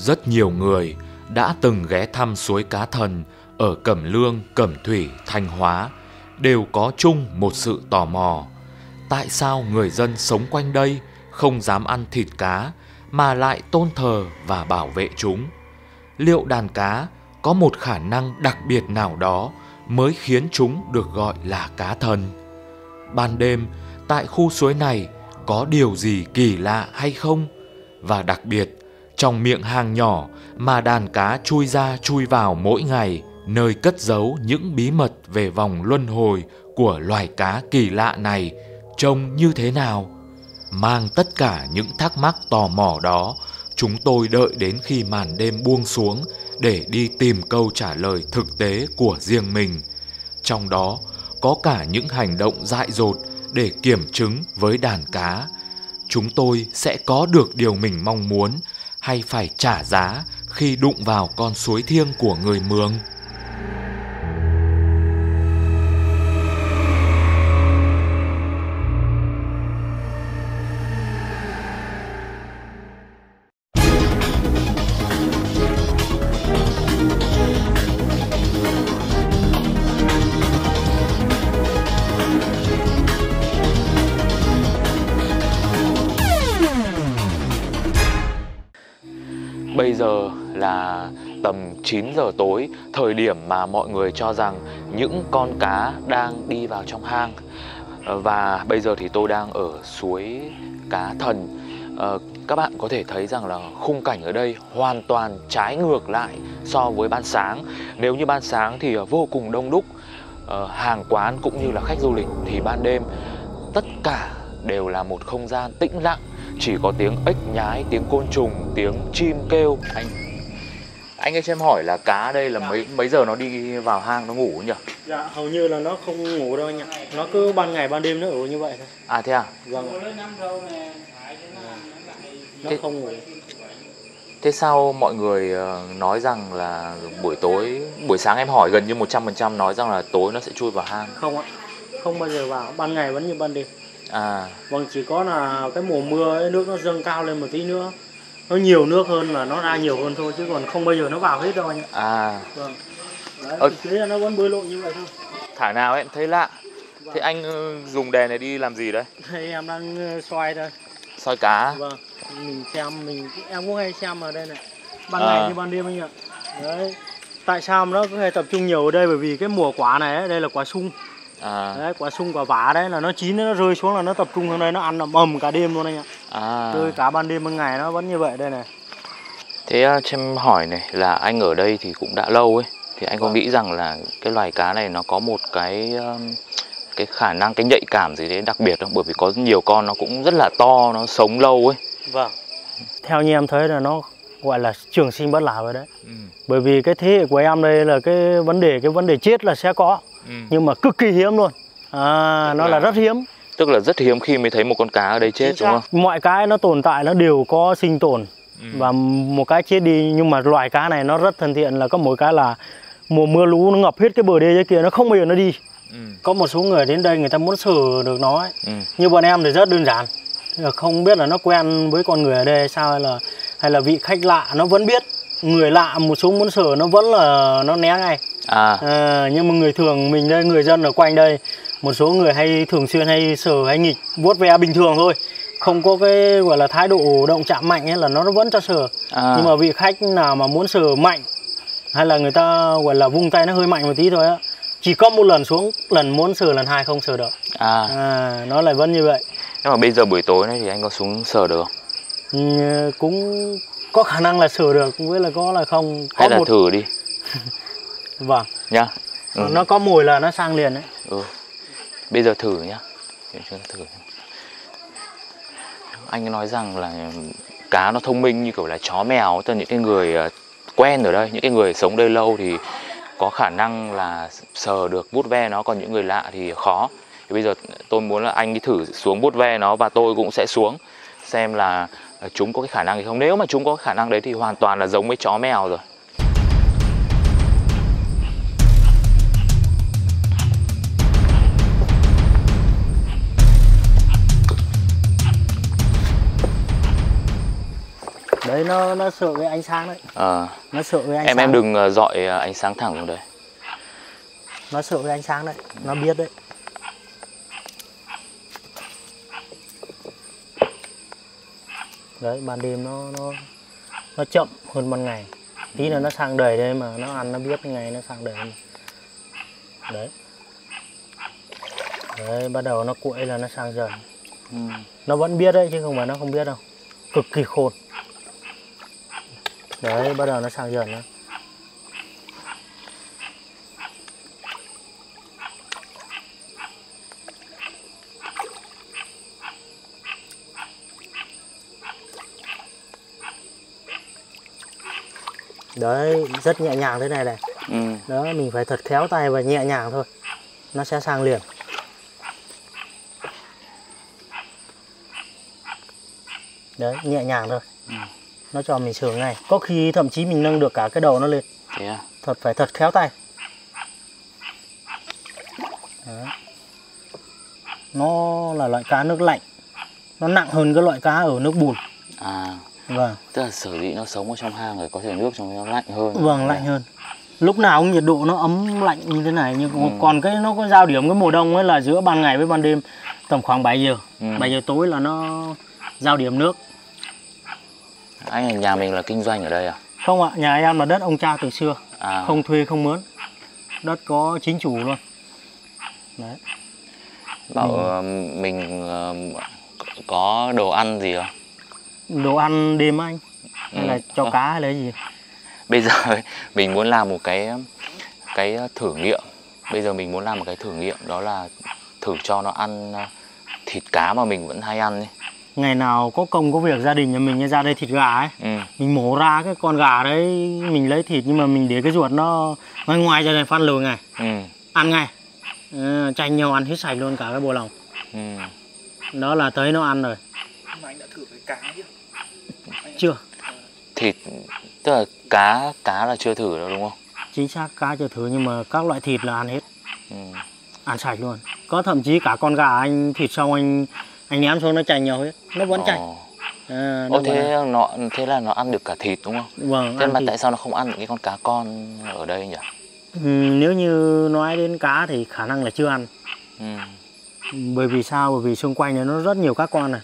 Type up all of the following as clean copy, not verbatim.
Rất nhiều người đã từng ghé thăm suối Cá Thần ở Cẩm Lương, Cẩm Thủy, Thanh Hóa đều có chung một sự tò mò. Tại sao người dân sống quanh đây không dám ăn thịt cá mà lại tôn thờ và bảo vệ chúng? Liệu đàn cá có một khả năng đặc biệt nào đó mới khiến chúng được gọi là cá thần? Ban đêm tại khu suối này có điều gì kỳ lạ hay không? Và đặc biệt, trong miệng hang nhỏ mà đàn cá chui ra chui vào mỗi ngày, nơi cất giấu những bí mật về vòng luân hồi của loài cá kỳ lạ này, trông như thế nào? Mang tất cả những thắc mắc tò mò đó, chúng tôi đợi đến khi màn đêm buông xuống để đi tìm câu trả lời thực tế của riêng mình. Trong đó có cả những hành động dại dột để kiểm chứng với đàn cá. Chúng tôi sẽ có được điều mình mong muốn hay phải trả giá khi đụng vào con suối thiêng của người Mường? Bây giờ là tầm 9 giờ tối, thời điểm mà mọi người cho rằng những con cá đang đi vào trong hang. Và bây giờ thì tôi đang ở suối Cá Thần. Các bạn có thể thấy rằng là khung cảnh ở đây hoàn toàn trái ngược lại so với ban sáng. Nếu như ban sáng thì vô cùng đông đúc, hàng quán cũng như là khách du lịch, thì ban đêm tất cả đều là một không gian tĩnh lặng. Chỉ có tiếng ếch nhái, tiếng côn trùng, tiếng chim kêu. Anh ơi cho em hỏi là cá đây là mấy giờ nó đi vào hang nó ngủ nhỉ? Dạ, hầu như là nó không ngủ đâu anh ạ. Nó cứ ban ngày ban đêm nó ở như vậy thôi. À thế à? Vâng. Nó không ngủ. Thế sao mọi người nói rằng là buổi sáng em hỏi gần như 100% nói rằng là tối nó sẽ chui vào hang? Không ạ, không bao giờ vào, ban ngày vẫn như ban đêm. À. Vâng, chỉ có là cái mùa mưa ấy, nước nó dâng cao lên một tí nữa, nó nhiều nước hơn là nó ra nhiều hơn thôi, chứ còn không bao giờ nó vào hết đâu anh ạ. À. Vâng. Đấy, thế là nó vẫn bơi lội như vậy thôi. Thả nào em thấy lạ. Vâng. Thế anh dùng đèn này đi làm gì đấy? Đây em đang soi đây. Soi cá? Vâng, mình xem, em cũng hay xem ở đây này, ban ngày như ban đêm anh ạ. Đấy, tại sao nó cứ hay tập trung nhiều ở đây, bởi vì cái mùa quả này ấy, đây là quả sung. Đấy, quả sung quả vả đấy là nó chín nó rơi xuống là nó tập trung xuống đây, nó ăn ầm cả đêm luôn anh ạ. Rơi cả ban đêm ban ngày nó vẫn như vậy đây này. Thế cho em hỏi này, là anh ở đây thì cũng đã lâu ấy, thì anh có nghĩ rằng là cái loài cá này nó có một cái khả năng, cái nhạy cảm gì đấy đặc biệt không? Bởi vì có nhiều con nó cũng rất là to, nó sống lâu ấy. Vâng. Theo như em thấy là nó gọi là trường sinh bất lão rồi đấy. Bởi vì cái thế hệ của em đây là cái vấn đề chết là sẽ có. Nhưng mà cực kỳ hiếm luôn. Nó là rất hiếm. Tức là rất hiếm khi mới thấy một con cá ở đây chết đúng không? Mọi cái nó tồn tại nó đều có sinh tồn. Và một cái chết đi, nhưng mà loài cá này nó rất thân thiện, là có một cái là mùa mưa lũ nó ngập hết cái bờ đê dưới kia, nó không bao giờ nó đi. Có một số người đến đây người ta muốn sờ được nó ấy. Như bọn em thì rất đơn giản. Không biết là nó quen với con người ở đây hay sao, hay là vị khách lạ nó vẫn biết. Người lạ một số muốn sờ nó vẫn là nó né ngay. Nhưng mà người thường mình đây, người dân ở quanh đây, một số người hay thường xuyên hay sờ hay nghịch vuốt ve bình thường thôi, không có cái gọi là thái độ động chạm mạnh ấy, là nó vẫn cho sờ. Nhưng mà vị khách nào mà muốn sờ mạnh hay là người ta gọi là vung tay nó hơi mạnh một tí thôi á, chỉ có một lần xuống, lần muốn sờ lần hai không sờ được. Nó lại vẫn như vậy. Nhưng mà bây giờ buổi tối này thì anh có xuống sờ được không? Cũng có khả năng là sờ được, với là có là không. Hay là thử đi. Vâng. Nhá. Nó có mùi là nó sang liền đấy. Bây giờ thử nhá. Thử. Anh nói rằng là cá nó thông minh như kiểu là chó mèo, tức là những cái người quen ở đây, những cái người sống đây lâu thì có khả năng là sờ được, vuốt ve nó, còn những người lạ thì khó. Thì bây giờ tôi muốn là anh đi thử xuống vuốt ve nó, và tôi cũng sẽ xuống xem là chúng có cái khả năng gì không. Nếu mà chúng có cái khả năng đấy thì hoàn toàn là giống với chó mèo rồi. Đấy Đấy nó sợ cái ánh sáng đấy. Nó sợ cái ánh sáng. Em đừng dọi ánh sáng thẳng vào đây. Nó sợ cái ánh sáng đấy, nó biết đấy. Đấy, ban đêm nó chậm hơn ban ngày. Tí nữa nó sang đầy đây mà nó ăn nó biết ngày nó sang đầy mà. Đấy. Đấy, bắt đầu nó cuội là nó sang dần. Nó vẫn biết đấy chứ không phải nó không biết đâu. Cực kỳ khôn. Đấy, bắt đầu nó sang dần đó. Đấy, rất nhẹ nhàng thế này này. Đó, mình phải thật khéo tay và nhẹ nhàng thôi. Nó sẽ sang liền. Đấy, nhẹ nhàng thôi. Nó cho mình sờ ngay. Có khi thậm chí mình nâng được cả cái đầu nó lên. Thế à? Phải thật khéo tay. Đấy. Nó là loại cá nước lạnh. Nó nặng hơn cái loại cá ở nước bùn. Vâng. Tức là sở dĩ nó sống ở trong hang rồi có thể nước trong nó lạnh hơn. Vâng, lạnh hơn. Lúc nào cũng nhiệt độ nó ấm lạnh như thế này. Nhưng còn cái nó có giao điểm cái mùa đông ấy là giữa ban ngày với ban đêm. Tầm khoảng 7 giờ. 7 giờ tối là nó giao điểm nước. Anh nhà mình là kinh doanh ở đây à? Không ạ, nhà em là đất ông cha từ xưa. Không thuê không mướn. Đất có chính chủ luôn. Đấy. Bảo mình có đồ ăn gì không? Đồ ăn đêm anh? Hay là cho cá hay là gì? Bây giờ mình muốn làm một cái thử nghiệm. Bây giờ mình muốn làm một cái thử nghiệm, đó là thử cho nó ăn thịt cá mà mình vẫn hay ăn ấy. Ngày nào có công có việc gia đình nhà mình ra đây thịt gà ấy. Mình mổ ra cái con gà đấy, mình lấy thịt nhưng mà mình để cái ruột nó ngoài ra này, phan lồi ngay. Ăn ngay. Tranh nhau ăn hết sạch luôn cả cái bộ lòng. Đó là tới nó ăn rồi. Mà anh đã thử với cá chưa? Chưa. Thịt, tức là cá là chưa thử đâu đúng không? Chính xác, cá chưa thử nhưng mà các loại thịt là ăn hết. Ăn sạch luôn. Có thậm chí cả con gà anh thịt xong anh ném xuống nó chành nhau hết, nó vẫn chành. Thế là nó ăn được cả thịt đúng không? Vâng. Thế mà tại sao nó không ăn những cái con cá con ở đây nhỉ? Nếu như nói đến cá thì khả năng là chưa ăn. Bởi vì sao? Bởi vì xung quanh này nó rất nhiều cá con này.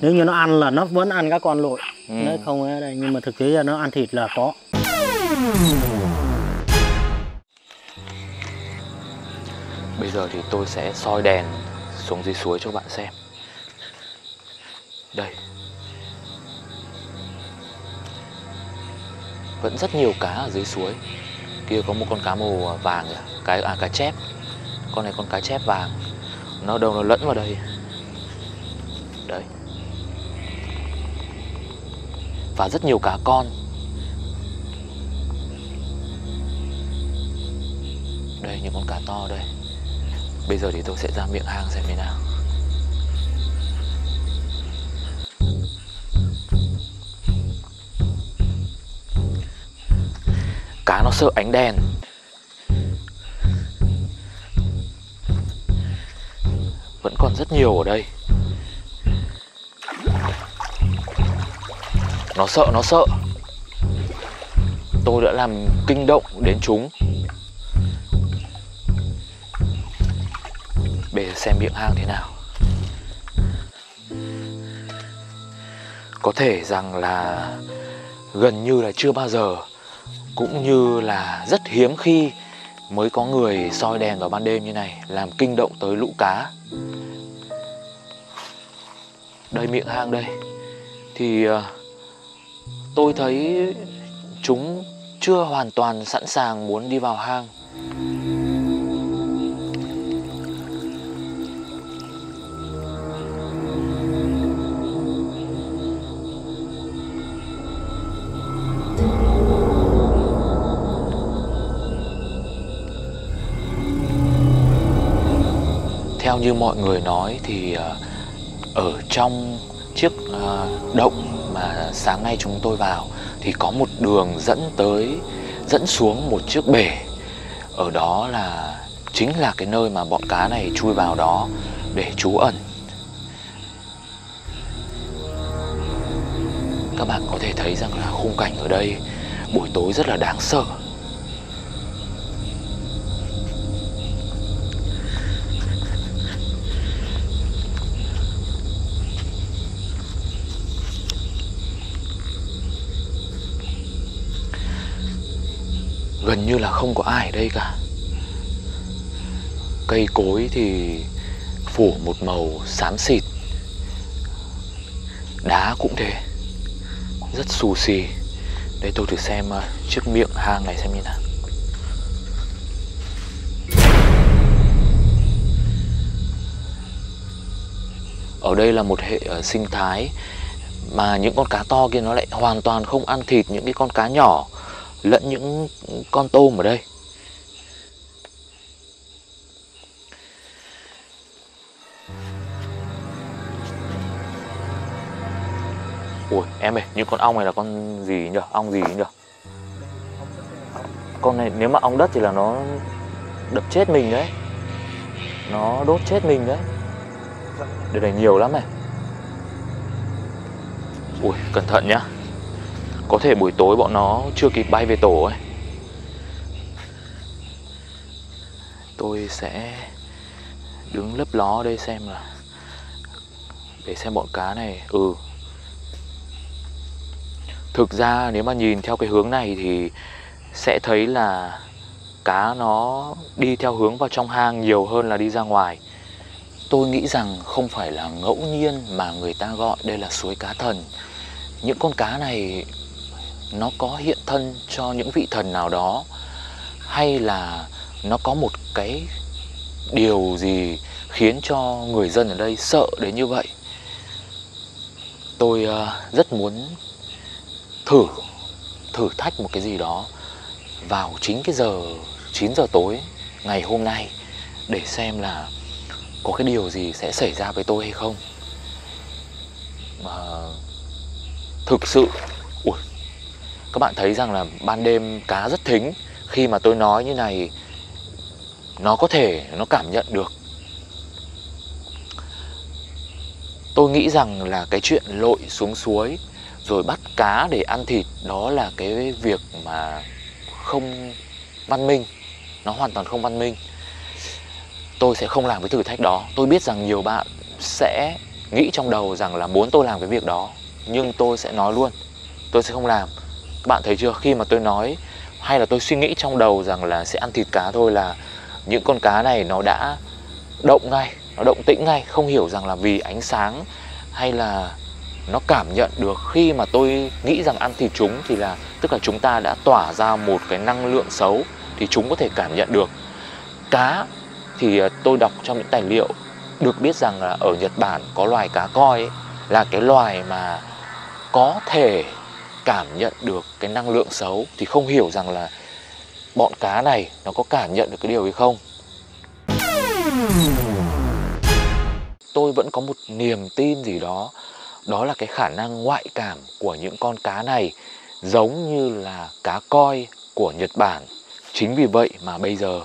Nếu như nó ăn là nó vẫn ăn cá con lội. Nó không ở đây, nhưng mà thực tế là nó ăn thịt là có. Bây giờ thì tôi sẽ soi đèn xuống dưới suối cho bạn xem. Đây. Vẫn rất nhiều cá ở dưới suối. Kia có một con cá màu vàng kìa. Cá chép. Con này con cá chép vàng. Nó lẫn vào đây. Đấy. Và rất nhiều cá con. Đây, những con cá to đây. Bây giờ thì tôi sẽ ra miệng hang xem thế nào. Cá nó sợ ánh đèn. Vẫn còn rất nhiều ở đây. Nó sợ. Tôi đã làm kinh động đến chúng. Bây giờ xem miệng hang thế nào. Có thể rằng là gần như là chưa bao giờ, cũng như là rất hiếm khi mới có người soi đèn vào ban đêm như này, làm kinh động tới lũ cá. Đây, miệng hang đây. Thì tôi thấy chúng chưa hoàn toàn sẵn sàng muốn đi vào hang. Theo như mọi người nói thì ở trong chiếc động mà sáng nay chúng tôi vào thì có một đường dẫn xuống một chiếc bể. Ở đó chính là cái nơi mà bọn cá này chui vào đó để trú ẩn. Các bạn có thể thấy rằng là khung cảnh ở đây buổi tối rất là đáng sợ. Gần như là không có ai ở đây cả. Cây cối thì phủ một màu xám xịt, đá cũng thế, rất xù xì. Đây tôi thử xem trước miệng hang này xem như nào. Ở đây là một hệ sinh thái mà những con cá to kia nó lại hoàn toàn không ăn thịt những cái con cá nhỏ lẫn những con tôm ở đây. Ui em ơi, những con ong này là con gì nhỉ? Ong gì nhỉ? Con này nếu mà ong đất thì là nó đập chết mình đấy, nó đốt chết mình đấy. Đây này nhiều lắm này. Ui cẩn thận nhá, có thể buổi tối bọn nó chưa kịp bay về tổ ấy. Tôi sẽ đứng lấp ló ở đây xem là để xem bọn cá này. Thực ra nếu mà nhìn theo cái hướng này thì sẽ thấy là cá nó đi theo hướng vào trong hang nhiều hơn là đi ra ngoài. Tôi nghĩ rằng không phải là ngẫu nhiên mà người ta gọi đây là suối cá thần. Những con cá này nó có hiện thân cho những vị thần nào đó, hay là nó có một cái điều gì khiến cho người dân ở đây sợ đến như vậy. Tôi rất muốn thử thách một cái gì đó vào chính cái giờ 9 giờ tối ngày hôm nay để xem là có cái điều gì sẽ xảy ra với tôi hay không. Mà thực sự các bạn thấy rằng là ban đêm cá rất thính. Khi mà tôi nói như này, nó có thể nó cảm nhận được. Tôi nghĩ rằng là cái chuyện lội xuống suối rồi bắt cá để ăn thịt, đó là cái việc mà không văn minh. Nó hoàn toàn không văn minh. Tôi sẽ không làm cái thử thách đó. Tôi biết rằng nhiều bạn sẽ nghĩ trong đầu rằng là muốn tôi làm cái việc đó, nhưng tôi sẽ nói luôn, tôi sẽ không làm. Các bạn thấy chưa, khi mà tôi nói hay là tôi suy nghĩ trong đầu rằng là sẽ ăn thịt cá thôi là những con cá này nó đã động ngay, nó động tĩnh ngay. Không hiểu rằng là vì ánh sáng hay là nó cảm nhận được khi mà tôi nghĩ rằng ăn thịt chúng thì là tức là chúng ta đã tỏa ra một cái năng lượng xấu, thì chúng có thể cảm nhận được. Cá thì tôi đọc trong những tài liệu được biết rằng là ở Nhật Bản có loài cá koi ấy, là cái loài mà có thể cảm nhận được cái năng lượng xấu. Thì không hiểu rằng là bọn cá này nó có cảm nhận được cái điều ấy không. Tôi vẫn có một niềm tin gì đó, đó là cái khả năng ngoại cảm của những con cá này giống như là cá koi của Nhật Bản. Chính vì vậy mà bây giờ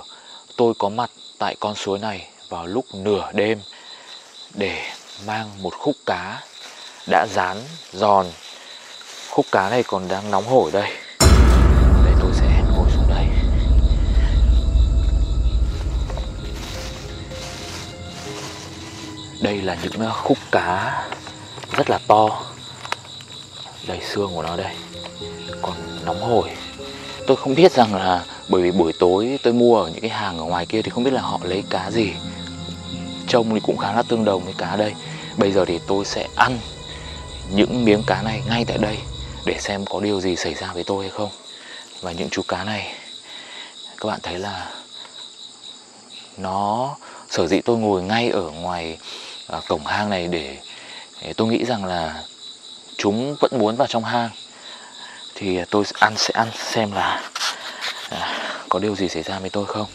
tôi có mặt tại con suối này vào lúc nửa đêm để mang một khúc cá đã rán giòn. Khúc cá này còn đang nóng hổi đây. Đây tôi sẽ ngồi xuống đây. Đây là những khúc cá rất là to. Đây xương của nó đây, còn nóng hổi. Tôi không biết rằng là bởi vì buổi tối tôi mua ở những cái hàng ở ngoài kia thì không biết là họ lấy cá gì. Trông thì cũng khá là tương đồng với cá đây. Bây giờ thì tôi sẽ ăn những miếng cá này ngay tại đây để xem có điều gì xảy ra với tôi hay không. Và những chú cá này, các bạn thấy là nó sở dĩ tôi ngồi ngay ở ngoài cổng hang này để tôi nghĩ rằng là chúng vẫn muốn vào trong hang. Thì tôi sẽ ăn xem là có điều gì xảy ra với tôi không.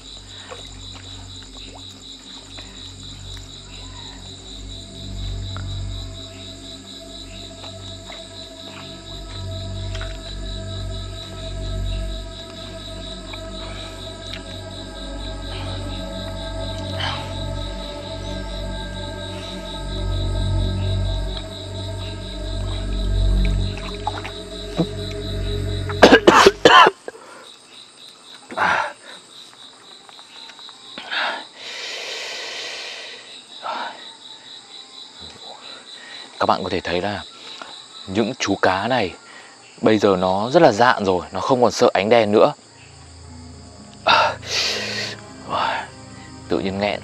Các bạn có thể thấy là những chú cá này bây giờ nó rất là dạn rồi, nó không còn sợ ánh đèn nữa. Tự nhiên nghẹn.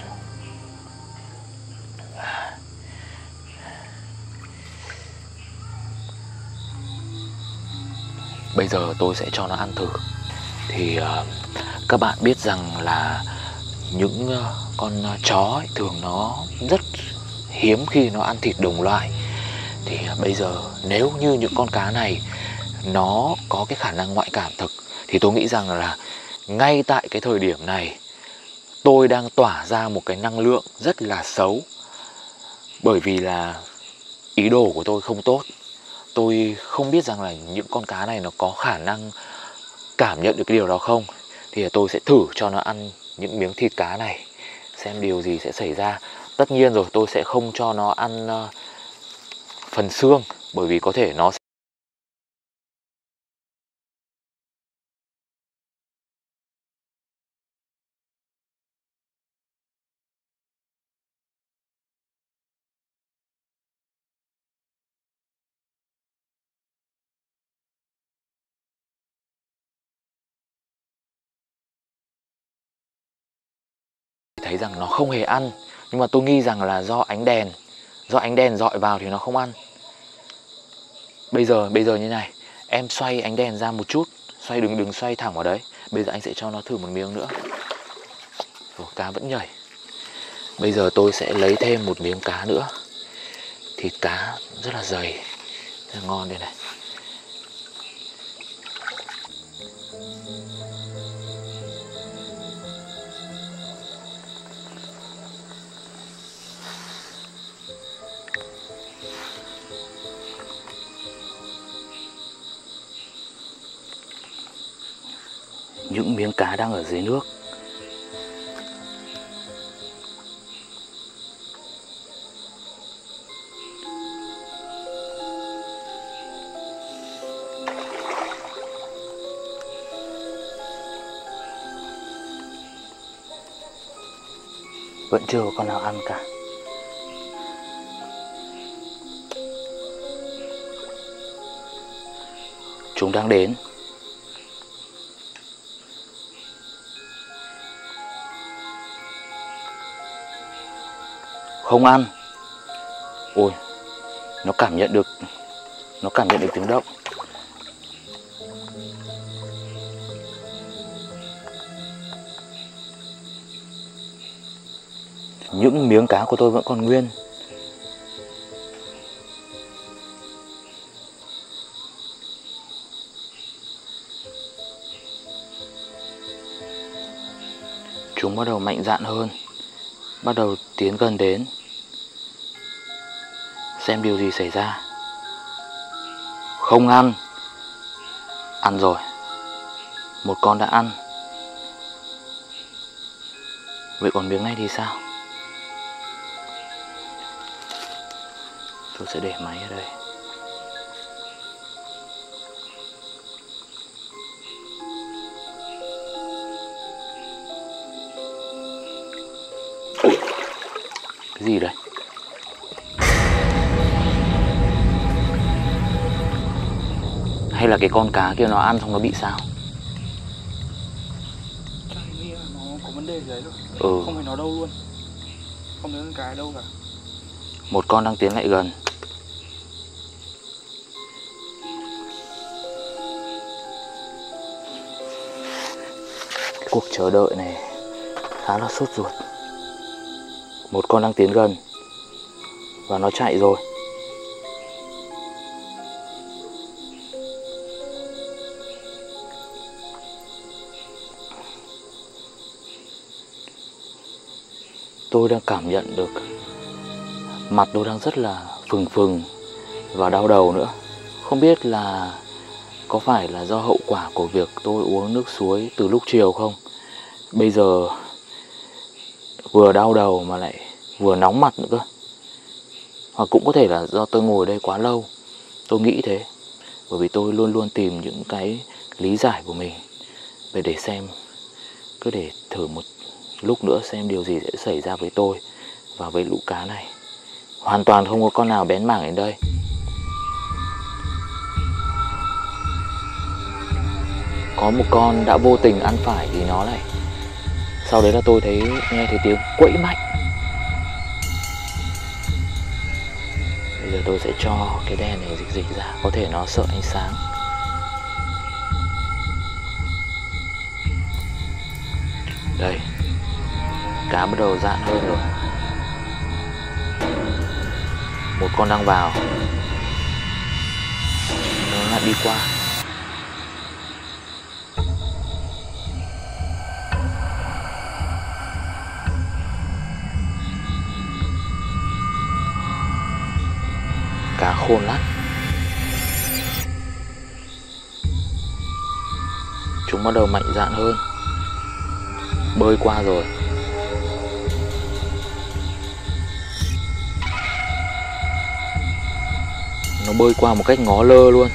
Bây giờ tôi sẽ cho nó ăn thử. Thì các bạn biết rằng là những con chó ấy, thường nó rất hiếm khi nó ăn thịt đồng loại. Thì bây giờ nếu như những con cá này nó có cái khả năng ngoại cảm thực, thì tôi nghĩ rằng là ngay tại cái thời điểm này tôi đang tỏa ra một cái năng lượng rất là xấu. Bởi vì là ý đồ của tôi không tốt. Tôi không biết rằng là những con cá này nó có khả năng cảm nhận được cái điều đó không. Thì tôi sẽ thử cho nó ăn những miếng thịt cá này, xem điều gì sẽ xảy ra. Tất nhiên rồi, tôi sẽ không cho nó ăn phần xương, bởi vì có thể nó sẽ thấy rằng nó không hề ăn. Nhưng mà tôi nghi rằng là do ánh đèn dọi vào thì nó không ăn. Bây giờ như này, em xoay ánh đèn ra một chút, xoay đừng xoay thẳng vào đấy. Bây giờ anh sẽ cho nó thử một miếng nữa. Ồ, cá vẫn nhảy. Bây giờ tôi sẽ lấy thêm một miếng cá nữa. Thịt cá rất là dày, rất là ngon đây này. Những miếng cá đang ở dưới nước. Vẫn chưa có con nào ăn cả. Chúng đang đến. Không ăn. Ôi, nó cảm nhận được tiếng động. Những miếng cá của tôi vẫn còn nguyên. Chúng bắt đầu mạnh dạn hơn, bắt đầu tiến gần đến, xem điều gì xảy ra. Không ăn. Ăn rồi. Một con đã ăn. Vậy còn miếng này thì sao? Tôi sẽ để máy ở đây. Cái gì đây? Hay là cái con cá kia nó ăn xong nó bị sao? Chắc nghĩ là nó có vấn đề gì đấy rồi. Không phải nó đâu luôn. Không thấy con cá đâu cả. Một con đang tiến lại gần. Cái cuộc chờ đợi này khá là sốt ruột. Một con đang tiến gần và nó chạy rồi. Tôi đang cảm nhận được mặt tôi đang rất là phừng phừng và đau đầu nữa. Không biết là có phải là do hậu quả của việc tôi uống nước suối từ lúc chiều không? Bây giờ vừa đau đầu mà lại vừa nóng mặt nữa cơ. Hoặc cũng có thể là do tôi ngồi đây quá lâu. Tôi nghĩ thế. Bởi vì tôi luôn luôn tìm những cái lý giải của mình để xem, cứ để thử một lúc nữa xem điều gì sẽ xảy ra với tôi và với lũ cá này. Hoàn toàn không có con nào bén mảng đến đây. Có một con đã vô tình ăn phải thì nó lại. Sau đấy là tôi nghe thấy tiếng quẫy mạnh. Bây giờ tôi sẽ cho cái đèn này dịch ra, có thể nó sợ ánh sáng. Đây, cá bắt đầu dạn hơn rồi. Một con đang vào, nó lại đi qua. Cá khôn lắm. Chúng bắt đầu mạnh dạn hơn, bơi qua rồi. Nó bơi qua một cách ngó lơ luôn.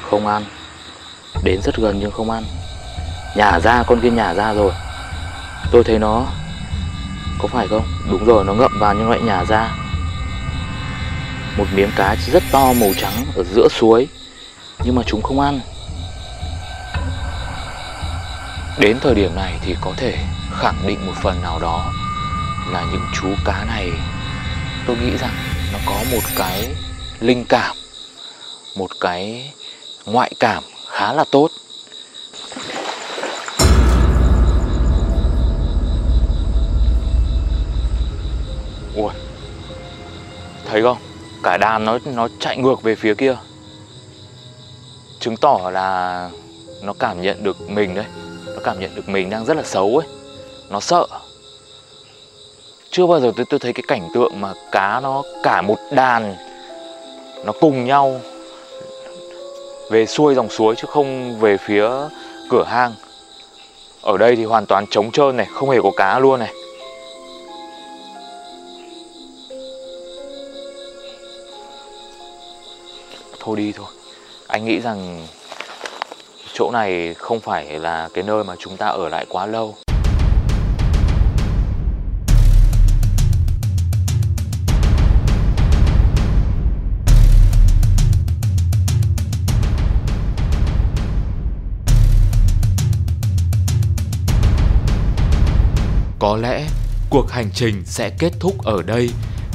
Không ăn. Đến rất gần nhưng không ăn. Nhả ra, con kia nhả ra rồi. Tôi thấy nó, có phải không? Đúng rồi, nó ngậm vào nhưng lại nhả ra. Một miếng cá rất to màu trắng ở giữa suối, nhưng mà chúng không ăn. Đến thời điểm này thì có thể khẳng định một phần nào đó là những chú cá này, tôi nghĩ rằng nó có một cái linh cảm, một cái ngoại cảm khá là tốt. Ui, thấy không? Cả đàn nó chạy ngược về phía kia, chứng tỏ là nó cảm nhận được mình đấy. Nó cảm nhận được mình đang rất là xấu ấy. Nó sợ. Chưa bao giờ tôi thấy cái cảnh tượng mà cá nó cả một đàn nó cùng nhau về xuôi dòng suối chứ không về phía cửa hang. Ở đây thì hoàn toàn trống trơn này, không hề có cá luôn này. Thôi đi thôi. Anh nghĩ rằng chỗ này không phải là cái nơi mà chúng ta ở lại quá lâu. Có lẽ cuộc hành trình sẽ kết thúc ở đây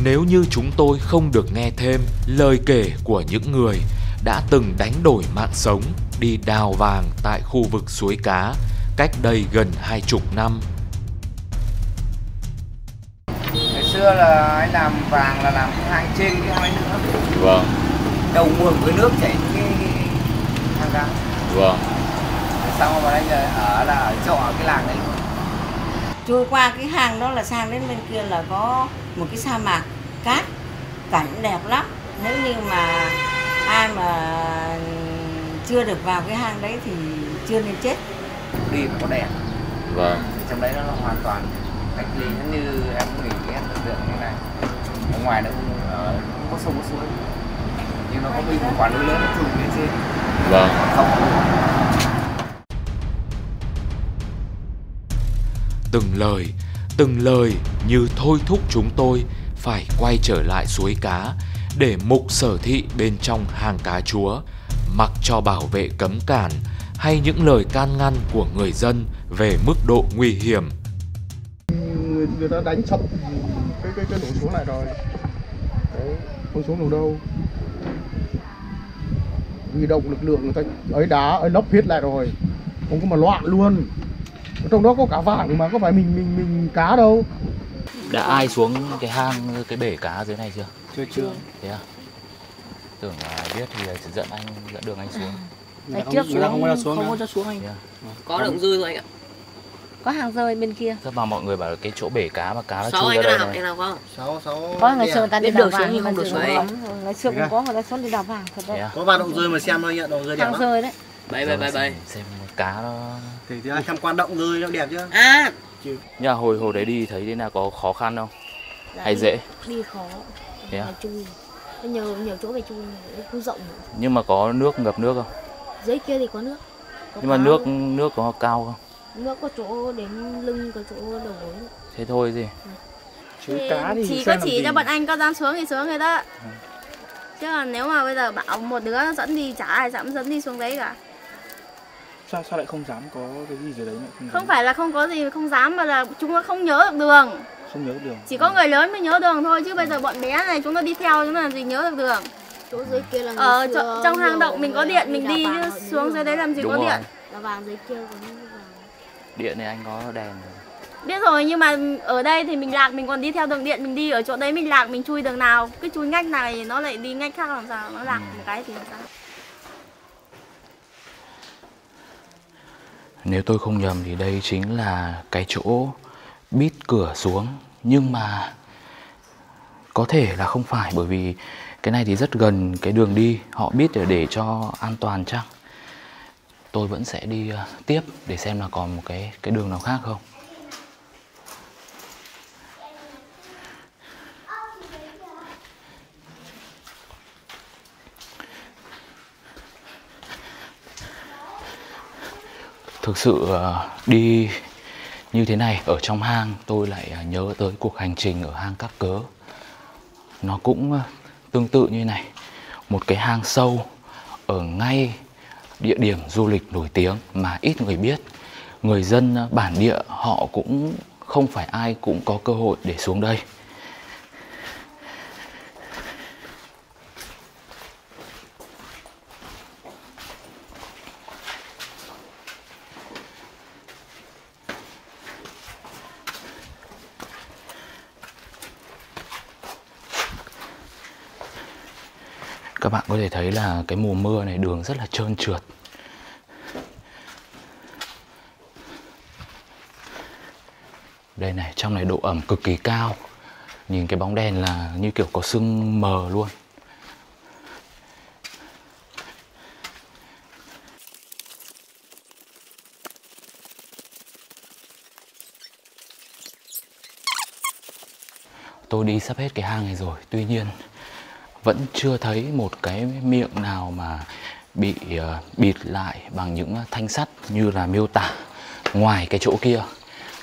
nếu như chúng tôi không được nghe thêm lời kể của những người đã từng đánh đổi mạng sống đi đào vàng tại khu vực suối cá cách đây gần 20 năm. Ngày xưa là anh làm vàng là làm cái hang trên cái hang nữa. Vâng. Đầu nguồn với nước chảy cái hang cá. Vâng. Xong rồi anh ở trọ cái làng đấy. Trôi qua cái hang đó là sang đến bên kia là có một cái sa mạc cát, cảnh đẹp lắm. Nếu như mà ai mà chưa được vào cái hang đấy thì chưa nên chết. Đi mà có đèn. Vâng. Trong đấy nó hoàn toàn cách ly, nó như em nghĩ cái tưởng tượng như này. Ở ngoài nó không có sông có suối, nhưng nó có một quả núi lớn nó trùm lên trên. Vâng. Không. Từng lời như thôi thúc chúng tôi phải quay trở lại suối cá để mục sở thị bên trong hang cá chúa, mặc cho bảo vệ cấm cản hay những lời can ngăn của người dân về mức độ nguy hiểm. Người ta đánh sập cái đổ xuống lại rồi. Đấy, không xuống được đâu. Huy động lực lượng người ta ấy đá, ấy lấp hết lại rồi. Không có mà loạn luôn. Trong đó có cả vàng mà có phải mình cá đâu. Đã ai xuống cái hang, cái bể cá dưới này chưa? Chưa. Thế à? Tưởng là biết thì dẫn đường anh xuống. Ngày trước xuống, không có cho xuống anh. Có động dư rồi anh ạ. có hàng rơi bên kia. Rất mà mọi người bảo là cái chỗ bể cá mà cá nó 6 chui anh ra cái đây nào, này. cái nào không? 6 Có ngày xưa người ta đi đào vàng nhưng không được xuống. Ngày xưa cũng có người ta xuống đi đào vàng thật đấy. Có vào động rơi mà xem thôi, động rơi đẹp Hàng lắm. rơi đấy. Bảy. Xem cá nó Thì anh tham quan động rơi nó đẹp chưa? À, chứ. Nhưng mà hồi đấy đi thấy thế nào, có khó khăn không? Dạ, Hay dễ? Đi khó. Thế à? Chui. Nhiều chỗ phải chui, không rộng. Nhưng mà có nước, ngập nước không? Dưới kia thì có nước. Nhưng mà nước có cao không? Nước có chỗ đến lưng, có chỗ đầu gối. Thế thôi gì. Chứ cá thì chỉ có chỉ cho bọn anh có dám xuống thì xuống rồi đó. Chứ còn nếu mà bây giờ bảo một đứa dẫn đi, chả ai dám dẫn đi xuống đấy cả. Sao lại không dám, có cái gì dưới đấy nữa? Không phải là không có gì không dám, mà là chúng nó không nhớ được đường. Không nhớ được đường. Chỉ có người lớn mới nhớ đường thôi, chứ bây giờ bọn bé này chúng nó đi theo chúng nó làm gì nhớ được đường. Chỗ dưới kia là Ở trong hang động mình có điện mình đi, chứ xuống dưới đấy làm gì Đúng có rồi. điện. là vàng dưới kia có vàng. Điện này anh có đèn rồi. Biết rồi, nhưng mà ở đây thì mình lạc, mình còn đi theo đường điện mình đi, ở chỗ đấy mình lạc mình chui đường nào, cái chui ngách này nó lại đi ngách khác làm sao, nó lạc một cái thì làm sao. Nếu tôi không nhầm thì đây chính là cái chỗ bít cửa xuống. Nhưng mà có thể là không phải, bởi vì cái này thì rất gần cái đường đi. Họ bít để cho an toàn chắc. Tôi vẫn sẽ đi tiếp để xem là còn một cái đường nào khác không. Thực sự đi như thế này ở trong hang, tôi lại nhớ tới cuộc hành trình ở hang Các Cớ. Nó cũng tương tự như này. Một cái hang sâu ở ngay địa điểm du lịch nổi tiếng mà ít người biết. Người dân bản địa họ cũng không phải ai cũng có cơ hội để xuống đây. Các bạn có thể thấy là cái mùa mưa này đường rất là trơn trượt. Đây này, trong này độ ẩm cực kỳ cao. Nhìn cái bóng đèn là như kiểu có sương mờ luôn. Tôi đi sắp hết cái hang này rồi, tuy nhiên vẫn chưa thấy một cái miệng nào mà bị bịt lại bằng những thanh sắt như là miêu tả. Ngoài cái chỗ kia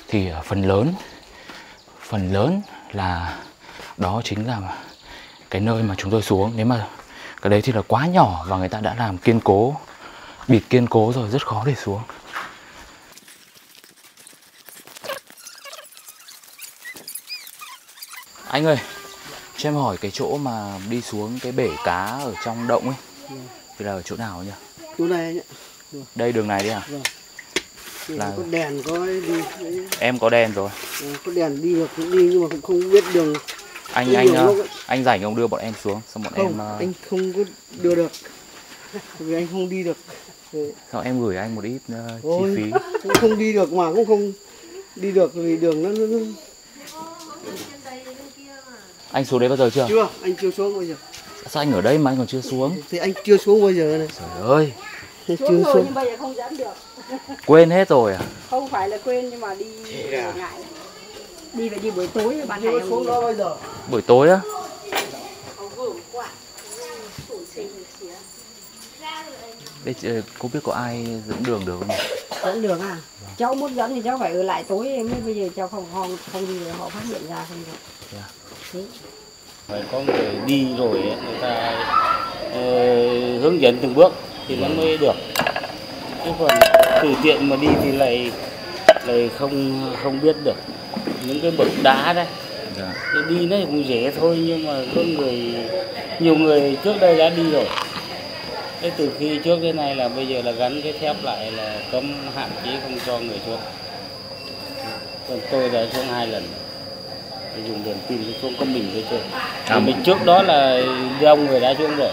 thì phần lớn là đó chính là cái nơi mà chúng tôi xuống. Nếu mà cái đấy thì là quá nhỏ và người ta đã làm kiên cố, bịt kiên cố rồi, rất khó để xuống. Anh ơi, cho em hỏi cái chỗ mà đi xuống cái bể cá ở trong động ấy thì là ở chỗ nào nhỉ? Chỗ này anh ạ. Đây đường này đi à? Vâng. Là... Có đèn có đi. Em có đèn rồi. Có đèn đi được cũng đi nhưng mà cũng không biết đường. Anh rảnh ông đưa bọn em xuống xong bọn không, em. Anh không có đưa được. Vì anh không đi được. Sao em gửi anh một ít chi phí? Cũng không đi được mà cũng không đi được vì đường nó. Anh xuống đấy bao giờ chưa? Chưa, anh chưa xuống bao giờ. Sao anh ở đây mà anh còn chưa xuống? Thì anh chưa xuống bao giờ này. Trời ơi. Chưa xuống rồi xuống. nhưng bây giờ không dám được. Quên hết rồi à? Không phải là quên nhưng mà đi ngại. Đi phải đi buổi tối ban ngày không xuống đó bây giờ. Buổi tối á? Đây cô biết có ai dẫn đường được không? Dẫn đường à? Cháu muốn dẫn thì cháu phải ở lại tối em, bây giờ cháu không đi thì họ phát hiện ra không được. Phải có người đi rồi người ta hướng dẫn từng bước thì nó mới được. Chứ còn tùy tiện mà đi thì lại không biết được những cái bậc đá đấy. Thì đi nó cũng dễ thôi nhưng mà có nhiều người trước đây đã đi rồi. Thế từ khi trước đến nay là bây giờ là gắn cái thép lại là cấm hạn chế không cho người xuống. Còn tôi đã xuống 2 lần. Dùng đèn pin xuống có mình thôi chơi. Mình trước đó là đông người đã xuống rồi.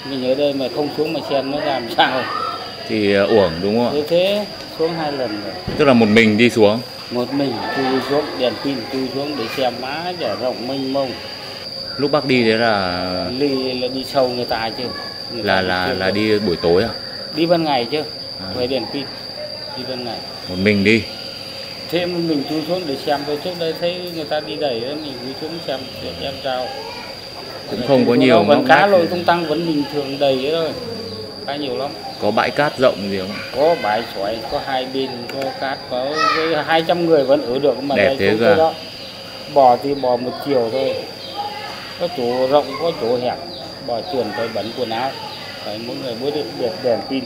Mình ở đây mà không xuống mà xem nó làm sao. Thì uổng đúng không ạ? Thế xuống 2 lần rồi. Tức là một mình đi xuống? Một mình chui xuống, đèn pin chui xuống để xem má chả rộng mênh mông. Lúc bác đi đấy là đi sâu người ta chứ. Là đi buổi tối à? Đi ban ngày chứ. Với đèn pin. Đi ban ngày. Một mình đi? Thế mà mình chui xuống để xem thôi, trước đây thấy người ta đi đẩy đó, mình chui xuống xem sao. Cũng không có nhiều. Vẫn cá lội tung tăng vẫn bình thường đầy thôi. Cá nhiều lắm. Có bãi cát rộng gì không? Có bãi xoáy, có hai bên, có cát, có 200 người vẫn ở được mà. Đẹp thế cơ. Đó. Bò thì bò một chiều thôi. Có chỗ rộng, có chỗ hẹp. Bò chuồn tới bẩn quần áo. Phải mỗi người mỗi đèn pin.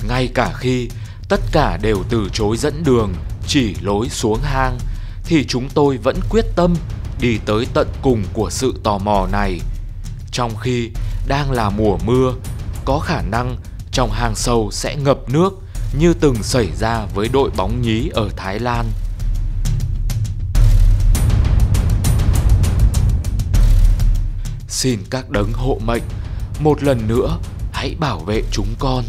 Ngay cả khi tất cả đều từ chối dẫn đường, chỉ lối xuống hang, thì chúng tôi vẫn quyết tâm đi tới tận cùng của sự tò mò này. Trong khi đang là mùa mưa, có khả năng trong hang sâu sẽ ngập nước như từng xảy ra với đội bóng nhí ở Thái Lan. Xin các đấng hộ mệnh một lần nữa hãy bảo vệ chúng con.